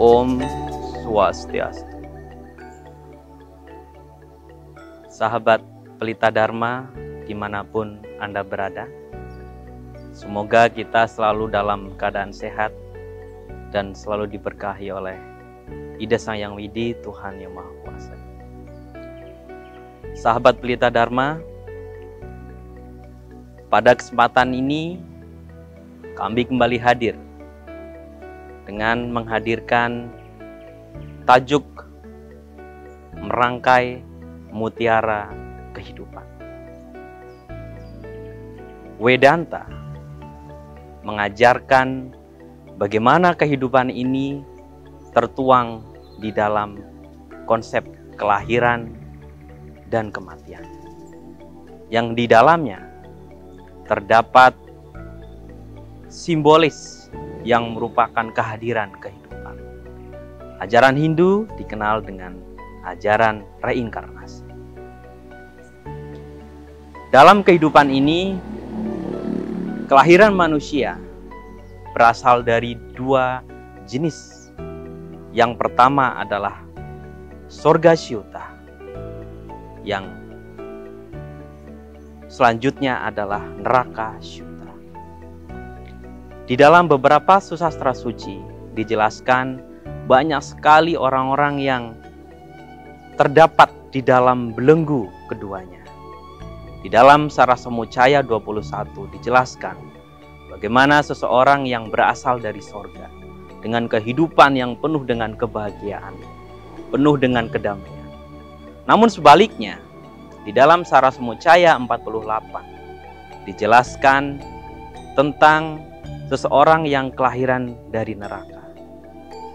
Om Swastiastu. Sahabat Pelita Dharma dimanapun Anda berada, semoga kita selalu dalam keadaan sehat dan selalu diberkahi oleh Ida Sang Yang Widi, Tuhan Yang Maha Kuasa. Sahabat Pelita Dharma, pada kesempatan ini kami kembali hadir dengan menghadirkan tajuk merangkai mutiara kehidupan. Vedanta mengajarkan bagaimana kehidupan ini tertuang di dalam konsep kelahiran dan kematian, yang di dalamnya terdapat simbolis yang merupakan kehadiran kehidupan. Ajaran Hindu dikenal dengan ajaran reinkarnasi. Dalam kehidupan ini, kelahiran manusia berasal dari dua jenis. Yang pertama adalah Sorga Syuta, yang selanjutnya adalah Neraka Syuta. Di dalam beberapa susastra suci dijelaskan banyak sekali orang-orang yang terdapat di dalam belenggu keduanya. Di dalam Sarasamucaya 21 dijelaskan bagaimana seseorang yang berasal dari sorga dengan kehidupan yang penuh dengan kebahagiaan, penuh dengan kedamaian. Namun sebaliknya, di dalam Sarasamucaya 48 dijelaskan tentang seseorang yang kelahiran dari neraka.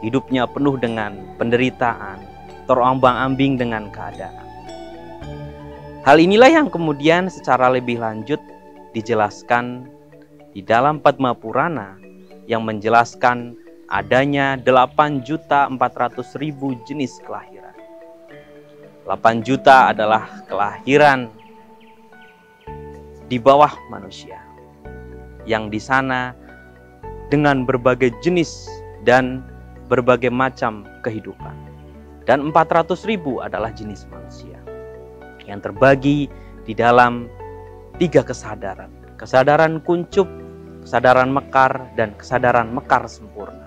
Hidupnya penuh dengan penderitaan, terombang-ambing dengan keadaan. Hal inilah yang kemudian secara lebih lanjut dijelaskan di dalam Padma Purana yang menjelaskan adanya 8.400.000 jenis kelahiran. 8 juta adalah kelahiran di bawah manusia, yang di sana dengan berbagai jenis dan berbagai macam kehidupan. Dan 400.000 adalah jenis manusia yang terbagi di dalam 3 kesadaran. Kesadaran kuncup, kesadaran mekar, dan kesadaran mekar sempurna.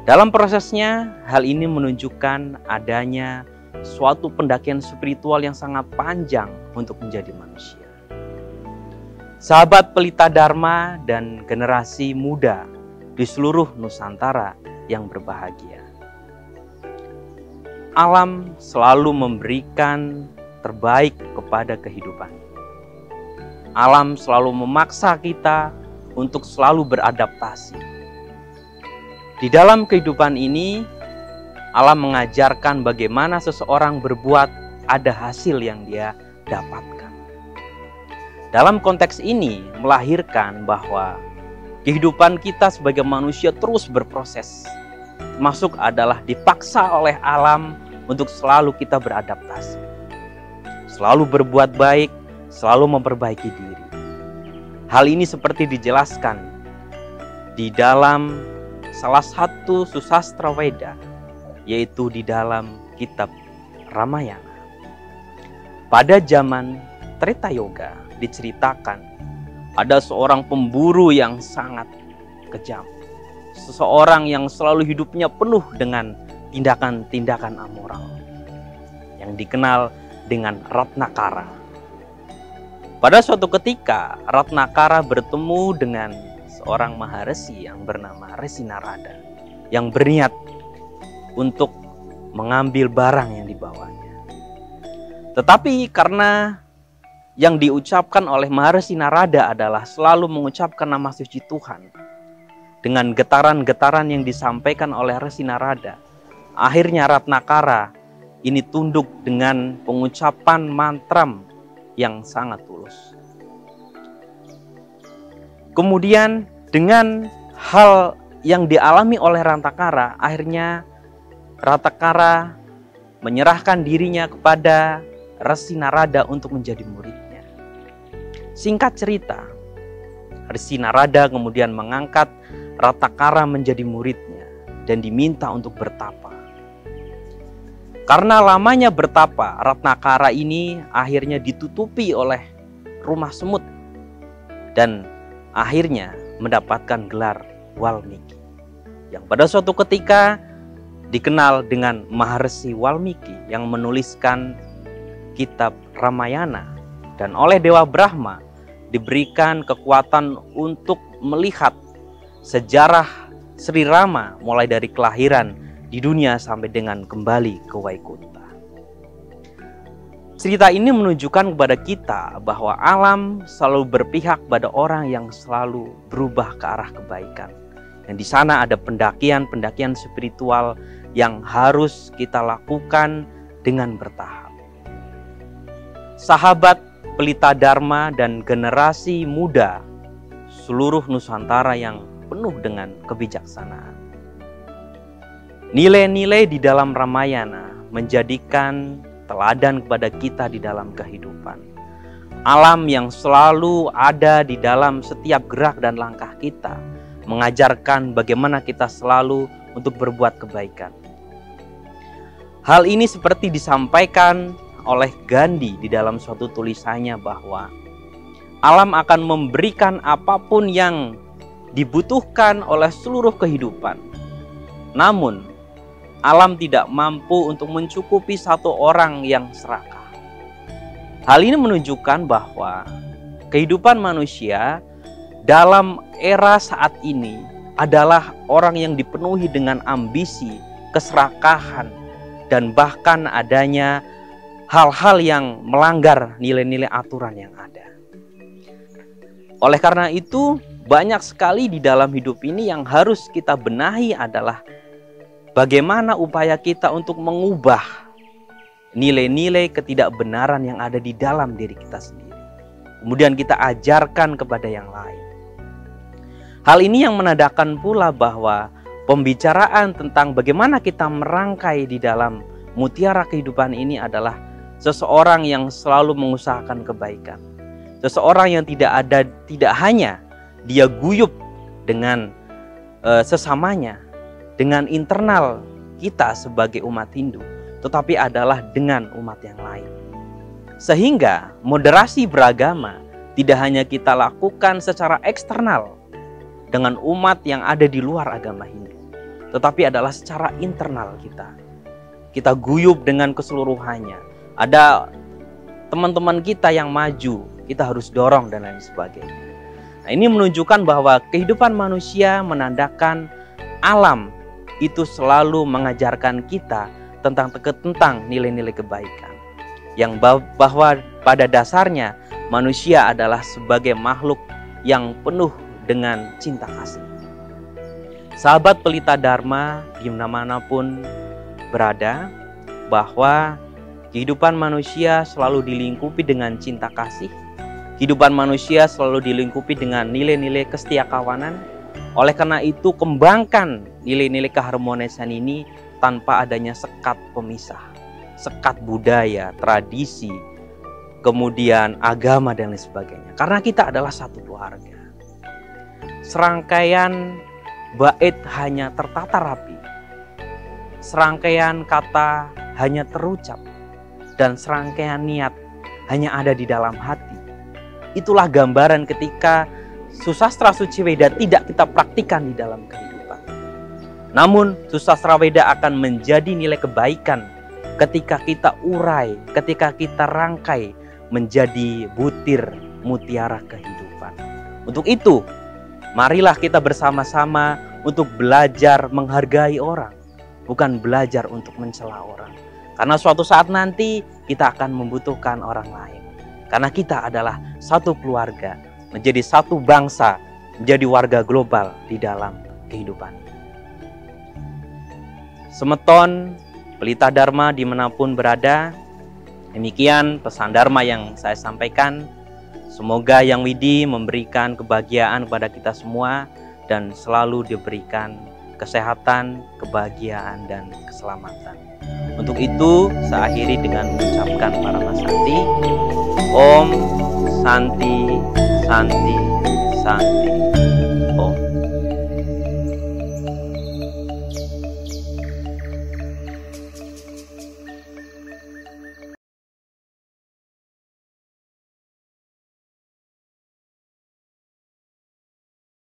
Dalam prosesnya, hal ini menunjukkan adanya suatu pendakian spiritual yang sangat panjang untuk menjadi manusia. Sahabat Pelita Dharma dan generasi muda di seluruh Nusantara yang berbahagia. Alam selalu memberikan terbaik kepada kehidupan. Alam selalu memaksa kita untuk selalu beradaptasi. Di dalam kehidupan ini, alam mengajarkan bagaimana seseorang berbuat ada hasil yang dia dapatkan. Dalam konteks ini melahirkan bahwa kehidupan kita sebagai manusia terus berproses. Termasuk adalah dipaksa oleh alam untuk selalu kita beradaptasi. Selalu berbuat baik, selalu memperbaiki diri. Hal ini seperti dijelaskan di dalam salah satu susastra Weda, yaitu di dalam kitab Ramayana. Pada zaman Treta Yoga diceritakan ada seorang pemburu yang sangat kejam. Seseorang yang selalu hidupnya penuh dengan tindakan-tindakan amoral, yang dikenal dengan Ratnakara. Pada suatu ketika Ratnakara bertemu dengan seorang maharesi yang bernama Resi Narada, yang berniat untuk mengambil barang yang dibawanya. Tetapi karena yang diucapkan oleh Maharesi Narada adalah selalu mengucapkan nama suci Tuhan, dengan getaran-getaran yang disampaikan oleh Resi Narada, akhirnya Ratnakara ini tunduk dengan pengucapan mantra yang sangat tulus. Kemudian dengan hal yang dialami oleh Ratnakara, akhirnya Ratnakara menyerahkan dirinya kepada Resi Narada untuk menjadi muridnya. Singkat cerita, Resi Narada kemudian mengangkat Ratnakara menjadi muridnya. dan diminta untuk bertapa. Karena lamanya bertapa, Ratnakara ini akhirnya ditutupi oleh rumah semut dan akhirnya mendapatkan gelar Walmiki, yang pada suatu ketika dikenal dengan Maharsi Walmiki yang menuliskan kitab Ramayana, dan oleh Dewa Brahma diberikan kekuatan untuk melihat sejarah Sri Rama mulai dari kelahiran di dunia sampai dengan kembali ke Waikunta. Cerita ini menunjukkan kepada kita bahwa alam selalu berpihak pada orang yang selalu berubah ke arah kebaikan. Dan di sana ada pendakian spiritual yang harus kita lakukan dengan bertahap. Sahabat Pelita Dharma dan generasi muda seluruh Nusantara yang penuh dengan kebijaksanaan. Nilai-nilai di dalam Ramayana menjadikan teladan kepada kita di dalam kehidupan. Alam yang selalu ada di dalam setiap gerak dan langkah kita mengajarkan bagaimana kita selalu untuk berbuat kebaikan. Hal ini seperti disampaikan oleh Gandhi di dalam suatu tulisannya bahwa alam akan memberikan apapun yang dibutuhkan oleh seluruh kehidupan. Namun alam tidak mampu untuk mencukupi satu orang yang serakah. Hal ini menunjukkan bahwa kehidupan manusia dalam era saat ini adalah orang yang dipenuhi dengan ambisi, keserakahan, dan bahkan adanya hal-hal yang melanggar nilai-nilai aturan yang ada. Oleh karena itu, banyak sekali di dalam hidup ini yang harus kita benahi adalah bagaimana upaya kita untuk mengubah nilai-nilai ketidakbenaran yang ada di dalam diri kita sendiri. Kemudian kita ajarkan kepada yang lain. Hal ini yang menandakan pula bahwa pembicaraan tentang bagaimana kita merangkai di dalam mutiara kehidupan ini adalah seseorang yang selalu mengusahakan kebaikan. Seseorang yang tidak hanya dia guyup dengan sesamanya, dengan internal kita sebagai umat Hindu, tetapi adalah dengan umat yang lain. Sehingga moderasi beragama tidak hanya kita lakukan secara eksternal dengan umat yang ada di luar agama Hindu, tetapi adalah secara internal kita. Kita guyup dengan keseluruhannya. Ada teman-teman kita yang maju, kita harus dorong dan lain sebagainya. Nah, ini menunjukkan bahwa kehidupan manusia menandakan alam itu selalu mengajarkan kita tentang nilai-nilai kebaikan. Yang bahwa pada dasarnya manusia adalah sebagai makhluk yang penuh dengan cinta kasih. Sahabat Pelita Dharma dimanapun berada, bahwa kehidupan manusia selalu dilingkupi dengan cinta kasih. Kehidupan manusia selalu dilingkupi dengan nilai-nilai kesetiakawanan. Oleh karena itu, kembangkan nilai-nilai keharmonisan ini tanpa adanya sekat pemisah, sekat budaya, tradisi, kemudian agama dan lain sebagainya. Karena kita adalah satu keluarga. Serangkaian bait hanya tertata rapi, serangkaian kata hanya terucap, dan serangkaian niat hanya ada di dalam hati. Itulah gambaran ketika susastra suci Weda tidak kita praktikkan di dalam kehidupan. Namun susastra Weda akan menjadi nilai kebaikan ketika kita urai, ketika kita rangkai menjadi butir mutiara kehidupan. Untuk itu, marilah kita bersama-sama untuk belajar menghargai orang, bukan belajar untuk mencela orang. Karena suatu saat nanti kita akan membutuhkan orang lain. Karena kita adalah satu keluarga, menjadi satu bangsa, menjadi warga global di dalam kehidupan. Semeton Pelita Dharma dimanapun berada, demikian pesan Dharma yang saya sampaikan. Semoga Yang Widi memberikan kebahagiaan kepada kita semua dan selalu diberikan kesehatan, kebahagiaan, dan keselamatan. Untuk itu, saya akhiri dengan mengucapkan Paramasanti. Om Santi, Santi, Santi.